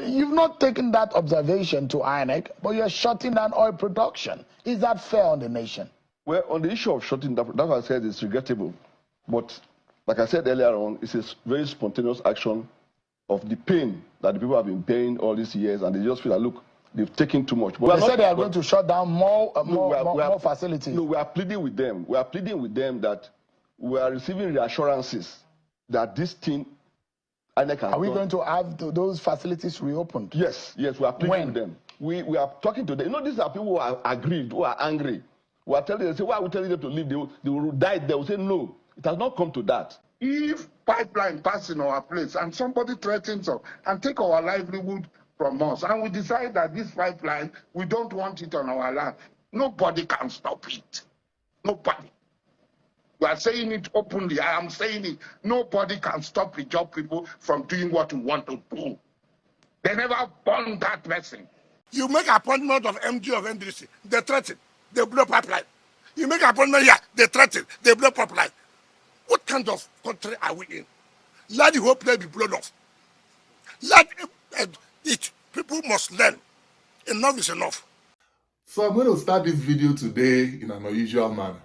you've not taken that observation to INEC, but you're shutting down oil production. Is that fair on the nation? Well, on the issue of shutting down, that's what I said it's regrettable. But like I said earlier on, it's a very spontaneous action of the pain that the people have been bearing all these years, and they just feel that, look, they've taken too much. But they said they are going to shut down more facilities. No, we are pleading with them. We are pleading with them that we are receiving reassurances that this thing, INEC has Are we going to have those facilities reopened? Yes, we are pleading with them. We are talking to them. You know, these are people who are aggrieved, who are angry. We are telling them, say, why are we telling them to leave? They will die. They will say, no, it has not come to that. If pipeline passes in our place and somebody threatens us and take our livelihood from us, and we decide that this pipeline, we don't want it on our land, nobody can stop it. Nobody. We are saying it openly. I am saying it. Nobody can stop the job people from doing what we want to do. They never born that person. You make appointment of MD of NDC, they threaten, they blow pipeline. You make appointment here, they threaten, they blow pipeline. What kind of country are we in? Let the whole place be blown off. Let it. People must learn. Enough is enough. So I'm going to start this video today in an unusual manner.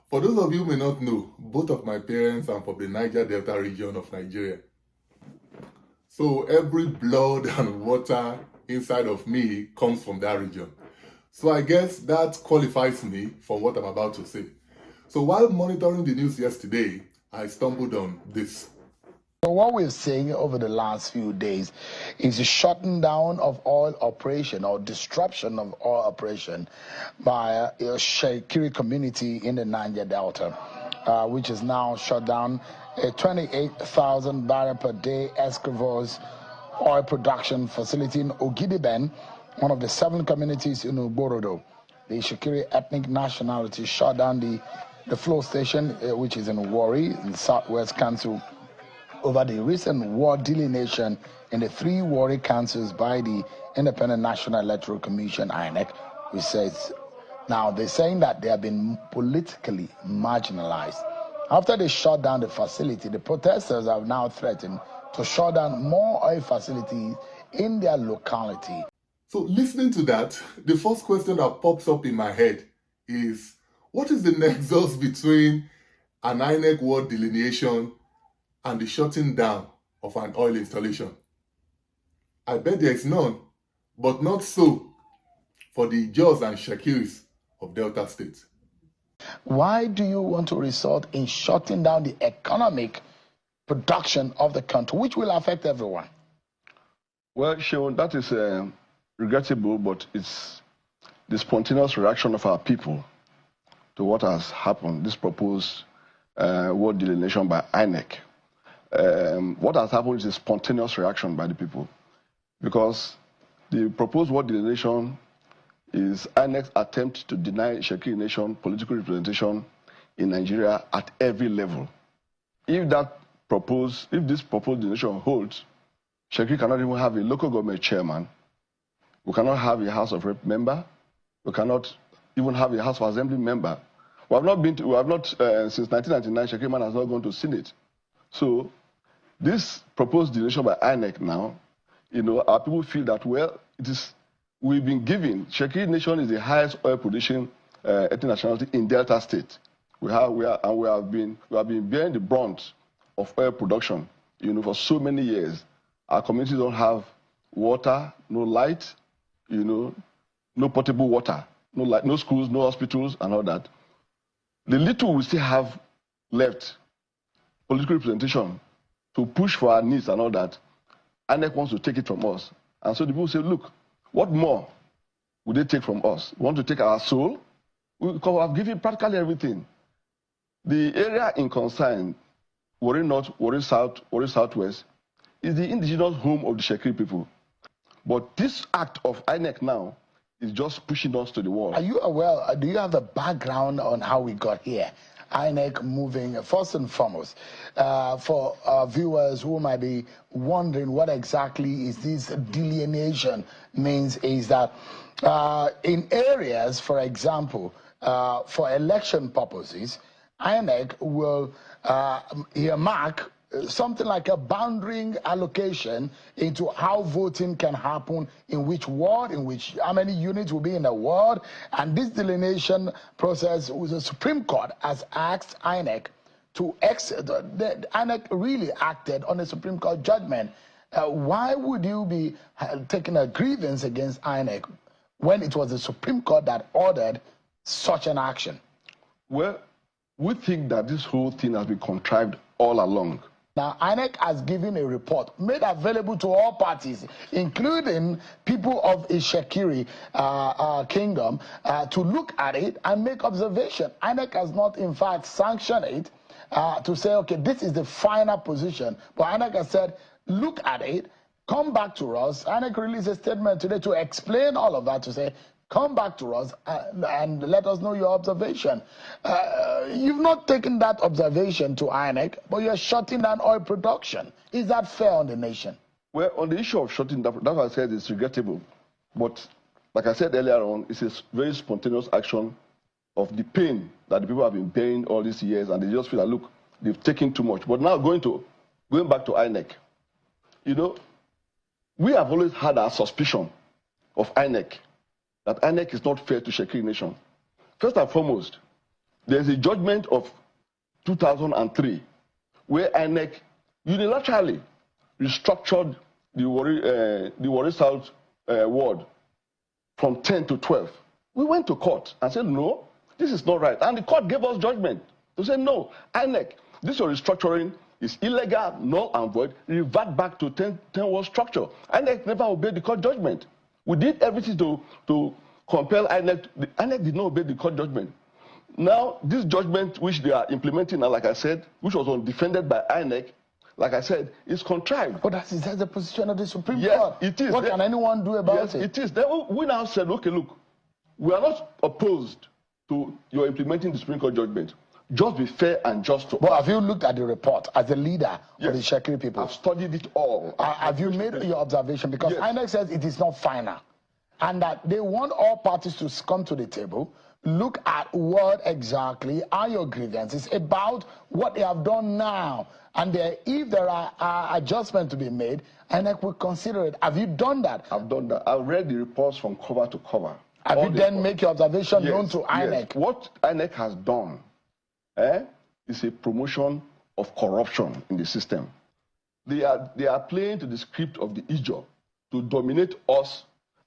For those of you who may not know, both of my parents are from the Niger Delta region of Nigeria. So every blood and water inside of me comes from that region. So I guess that qualifies me for what I'm about to say. So while monitoring the news yesterday, I stumbled on this. So what we're seeing over the last few days is the shutting down of oil operation or disruption of oil operation by a Itsekiri community in the Niger Delta, which is now shut down a 28,000 barrel per day Escovos oil production facility in Ogidigben, one of the 7 communities in Ugborodo. The Itsekiri ethnic nationality shut down the flow station, which is in Warri, in the Southwest Council, over the recent war delineation in the 3 Warri councils by the Independent National Electoral Commission, INEC, which says, now they're saying that they have been politically marginalized. After they shut down the facility, the protesters have now threatened to shut down more oil facilities in their locality. So listening to that, the first question that pops up in my head is, what is the nexus between an INEC war delineation and the shutting down of an oil installation? I bet there is none, but not so for the Jos and Shakiris of Delta State. Why do you want to resort in shutting down the economic production of the country, which will affect everyone? Well, Sean, that is regrettable, but it's the spontaneous reaction of our people to what has happened, this proposed war delineation by INEC. What has happened is a spontaneous reaction by the people, because the proposed war delineation is INEC's attempt to deny Itsekiri nation political representation in Nigeria at every level. If this proposed delineation holds, Itsekiri cannot even have a local government chairman. We cannot have a House of Rep member. We cannot even have a House of Assembly member. Since 1999, Itsekiri man has not gone to Senate. So this proposed delineation by INEC now, our people feel that, well, we've been given, Itsekiri nation is the highest oil producing ethnic nationality in Delta State. We have been bearing the brunt of oil production, for so many years. Our communities don't have water, no light, no potable water, no light, no schools, no hospitals, and all that. The little we still have left, political representation, to push for our needs and all that, INEC wants to take it from us. And so the people say, look, what more would they take from us? We want to take our soul? We have given practically everything. The area in concern, Warri North, Warri South, Warri Southwest, is the indigenous home of the Itsekiri people. But this act of INEC now is just pushing us to the wall. Are you aware, do you have the background on how we got here? INEC moving, first and foremost, for viewers who might be wondering what exactly is this delineation means, is that in areas, for example, for election purposes, INEC will earmark something like a boundary allocation into how voting can happen in which ward, how many units will be in a ward. And this delineation process, the Supreme Court has asked INEC to exit. The INEC really acted on the Supreme Court judgment. Why would you be taking a grievance against INEC when it was the Supreme Court that ordered such an action? Well, we think that this whole thing has been contrived all along. Now, INEC has given a report made available to all parties, including people of Itsekiri kingdom, to look at it and make observation. INEC has not, in fact, sanctioned it to say, okay, this is the final position. But INEC has said, look at it, come back to us. INEC released a statement today to explain all of that, to say, come back to us and let us know your observation. You've not taken that observation to INEC, but you're shutting down oil production. Is that fair on the nation? Well, on the issue of shutting down, that's what I said, it's regrettable. But like I said earlier on, it's a very spontaneous action of the pain that the people have been bearing all these years, and they just feel like, look, they've taken too much. But now going back to INEC, you know, we have always had our suspicion of INEC, that INEC is not fair to Itsekiri Nation. First and foremost, there's a judgment of 2003 where INEC unilaterally restructured the Warri South ward from 10 to 12. We went to court and said, no, this is not right. And the court gave us judgment to say, no, INEC, this your restructuring is illegal, null and void, revert back to 10 ward structure. INEC never obeyed the court judgment. We did everything to compel INEC. INEC did not obey the court judgment. Now, this judgment which they are implementing now, like I said, which was undefended by INEC, like I said, is contrived. But that's the position of the Supreme Yes, Court. it is. What can anyone do about it? Yes, it is. Then we now said, okay, look, we are not opposed to your implementing the Supreme Court judgment. Just be fair and just to. But have you looked at the report as a leader of the Itsekiri people? I've studied it all. Have you made your observation? Because INEC says it is not final, and that they want all parties to come to the table, look at what exactly are your grievances about what they have done now, and if there are adjustments to be made, INEC will consider it. Have you done that? I've done that. I've read the reports from cover to cover. Have you then make your observation known to INEC? Yes. What INEC has done is a promotion of corruption in the system. They are playing to the script of the Ijo to dominate us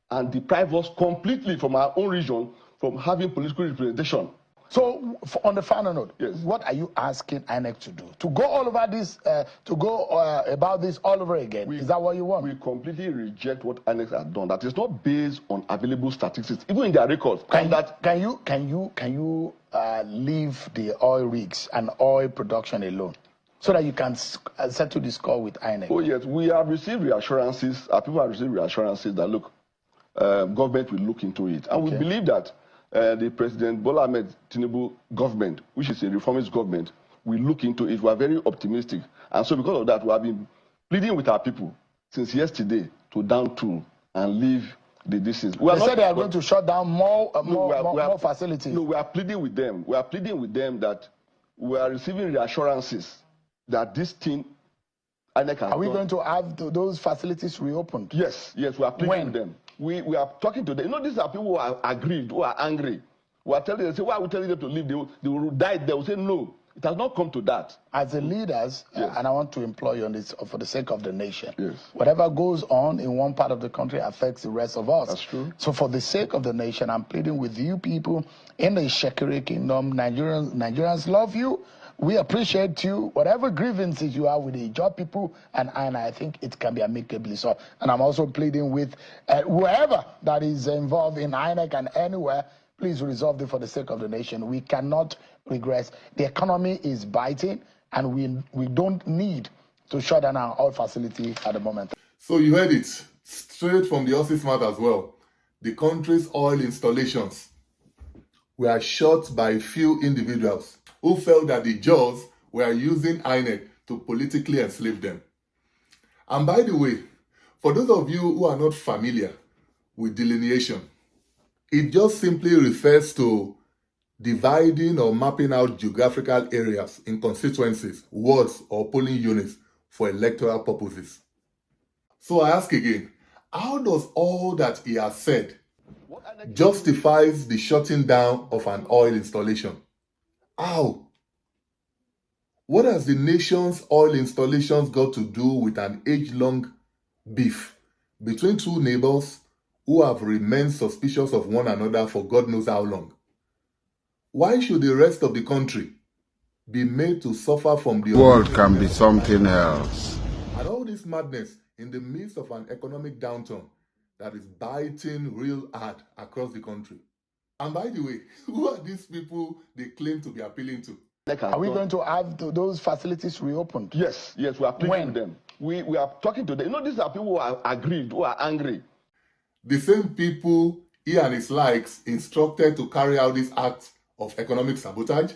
and deprive us completely from our own region from having political representation. So, on the final note, what are you asking INEC to do? To go all over this, about this all over again? Is that what you want? We completely reject what INEC has done. That is not based on available statistics, even in their records. Can you leave the oil rigs and oil production alone, so that you can settle the score with INEC? Oh yes, we have received reassurances. Our people have received reassurances that look, government will look into it, and we believe that the President Bola Ahmed Tinubu government, which is a reformist government, will look into it. We are very optimistic, and so because of that, we have been pleading with our people since yesterday to down tool and leave the distance. They said they are going to shut down more facilities. No, we are pleading with them. We are pleading with them that we are receiving reassurances that this thing. Are we going to have those facilities reopened? Yes, we are pleading with them. We are talking to them. You know, these are people who are aggrieved, who are angry. We are telling them, say, why are we telling them to leave? They will die. They will say, no, it has not come to that. As the leaders, and I want to implore you on this, for the sake of the nation, whatever goes on in one part of the country affects the rest of us. That's true. So for the sake of the nation, I'm pleading with you people in the Itsekiri kingdom. Nigerians love you. We appreciate you. Whatever grievances you have with the job people, and I think it can be amicably solved. And I'm also pleading with whoever that is involved in INEC and anywhere, please resolve it for the sake of the nation. We cannot regress. The economy is biting, and we don't need to shut down our oil facility at the moment. So you heard it straight from the horse's mouth as well. The country's oil installations were shut by a few individuals who felt that the Jaws were using INEC to politically enslave them. And by the way, for those of you who are not familiar with delineation, it just simply refers to dividing or mapping out geographical areas in constituencies, wards, or polling units for electoral purposes. So I ask again, how does all that he has said justifies the shutting down of an oil installation? How? What has the nation's oil installations got to do with an age-long beef between two neighbors who have remained suspicious of one another for God knows how long? Why should the rest of the country be made to suffer from the world can be something else? And all this madness in the midst of an economic downturn that is biting real hard across the country. And by the way, who are these people they claim to be appealing to? Are we going to have those facilities reopened? Yes, we are pleading with them. We are talking to them. You know, these are people who are aggrieved, who are angry. The same people he and his likes instructed to carry out this act of economic sabotage.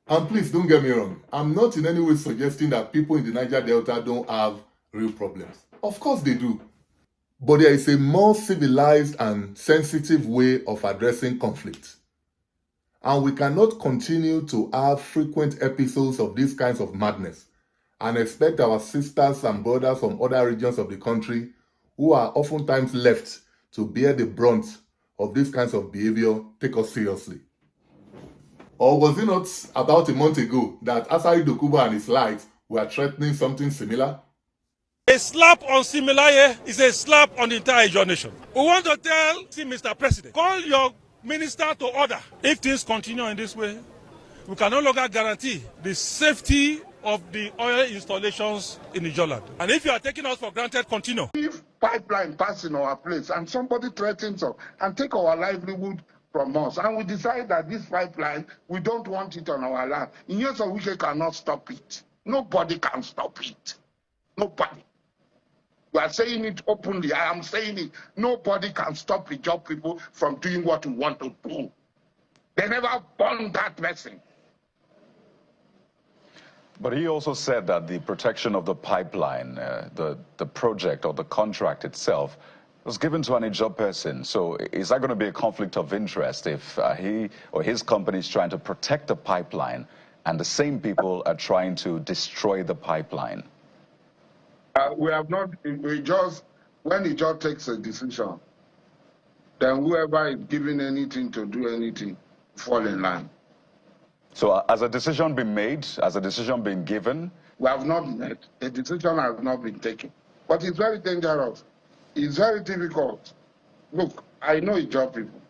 And please don't get me wrong, I'm not in any way suggesting that people in the Niger Delta don't have real problems. Of course they do. But there is a more civilized and sensitive way of addressing conflict. And we cannot continue to have frequent episodes of these kinds of madness and expect our sisters and brothers from other regions of the country who are oftentimes left to bear the brunt of these kinds of behavior take us seriously. Or was it not about a month ago that Asari Dokubo and his likes were threatening something similar? A slap on Similaye is a slap on the entire Ijaw nation. We want to tell Mr. President, call your minister to order. If things continue in this way, we can no longer guarantee the safety of the oil installations in Ijaw land. And if you are taking us for granted, continue. If pipeline pass in our place and somebody threatens us and take our livelihood from us, and we decide that this pipeline, we don't want it on our land, in years of we cannot stop it. Nobody can stop it. Nobody. We are saying it openly. I am saying it. Nobody can stop the job people from doing what we want to do. They never born that person. But he also said that the protection of the pipeline, the project or the contract itself, was given to an Ijaw person. So is that going to be a conflict of interest if he or his company is trying to protect the pipeline and the same people are trying to destroy the pipeline? We have not, we just, when Ijaw takes a decision, then whoever is given anything to do anything, fall in line. So has a decision been made? Has a decision been given? We have not met. A decision has not been taken. But it's very dangerous. It's very difficult. Look, I know Ijaw people.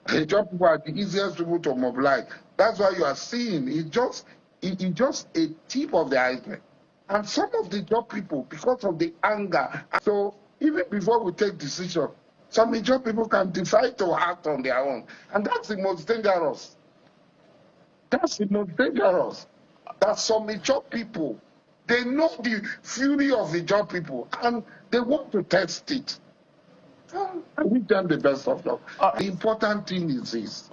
Ijaw people are the easiest people to mobilize. That's why you are seeing it's just a tip of the iceberg. And some of the Ijaw people, because of the anger, so even before we take decision, some Ijaw people can decide to act on their own. And that's the most dangerous. That's the most dangerous. That some Ijaw people, they know the fury of Ijaw people, and they want to test it. I wish them the best of luck. The important thing is this.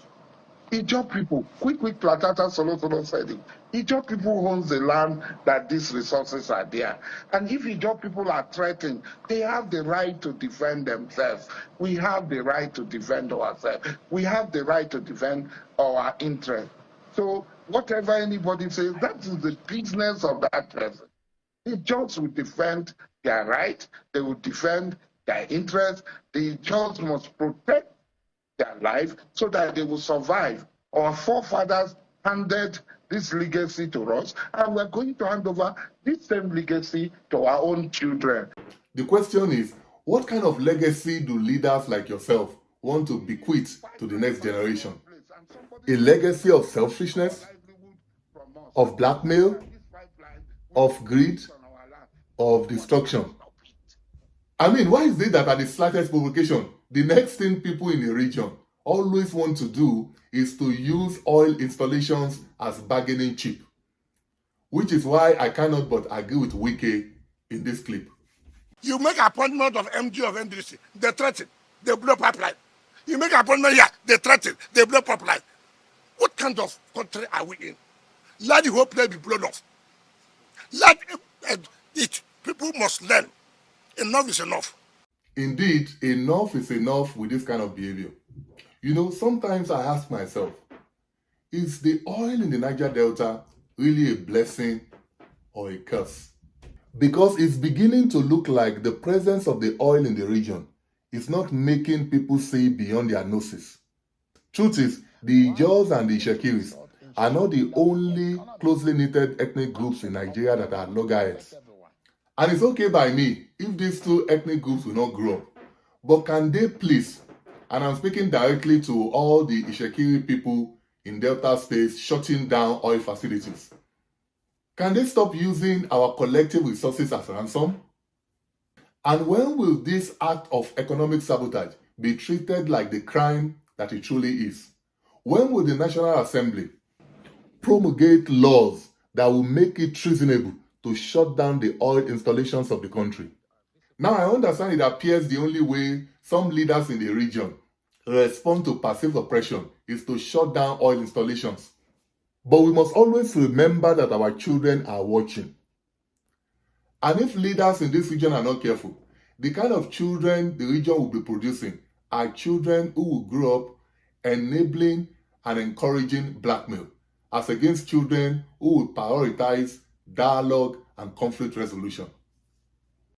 Ijaw people, quick Platata Solo said it. Ijaw people owns the land that these resources are there. And if Ijaw people are threatened, they have the right to defend themselves. We have the right to defend ourselves. We have the right to defend our interests. So whatever anybody says, that is the business of that person. Ijaws will defend their right. They will defend their interests. The Ijaws must protect their life so that they will survive. Our forefathers handed this legacy to us, and we're going to hand over this same legacy to our own children. The question is, what kind of legacy do leaders like yourself want to bequeath to the next generation? A legacy of selfishness, of blackmail, of greed, of destruction? I mean, why is it that at the slightest provocation, the next thing people in the region always want to do is to use oil installations as bargaining chip? Which is why I cannot but agree with Wike in this clip. You make appointment of MD of NDC, they threaten, they blow pipeline. You make appointment here, they threaten, they blow pipeline. What kind of country are we in? Let the whole place be blown off. Let it. People must learn. Enough is enough. Indeed, enough is enough with this kind of behavior. You know, sometimes I ask myself, is the oil in the Niger Delta really a blessing or a curse? Because it's beginning to look like the presence of the oil in the region is not making people see beyond their noses. Truth is, the Ijos and the Itshekiris are not the only closely knitted ethnic groups in Nigeria that are loggerheads. And it's okay by me if these two ethnic groups will not grow up. But can they please, and I'm speaking directly to all the Itsekiri people in Delta states shutting down oil facilities, can they stop using our collective resources as ransom? And when will this act of economic sabotage be treated like the crime that it truly is? When will the National Assembly promulgate laws that will make it treasonable to shut down the oil installations of the country? Now, I understand it appears the only way some leaders in the region respond to passive oppression is to shut down oil installations. But we must always remember that our children are watching. And if leaders in this region are not careful, the kind of children the region will be producing are children who will grow up enabling and encouraging blackmail, as against children who will prioritize dialogue and conflict resolution.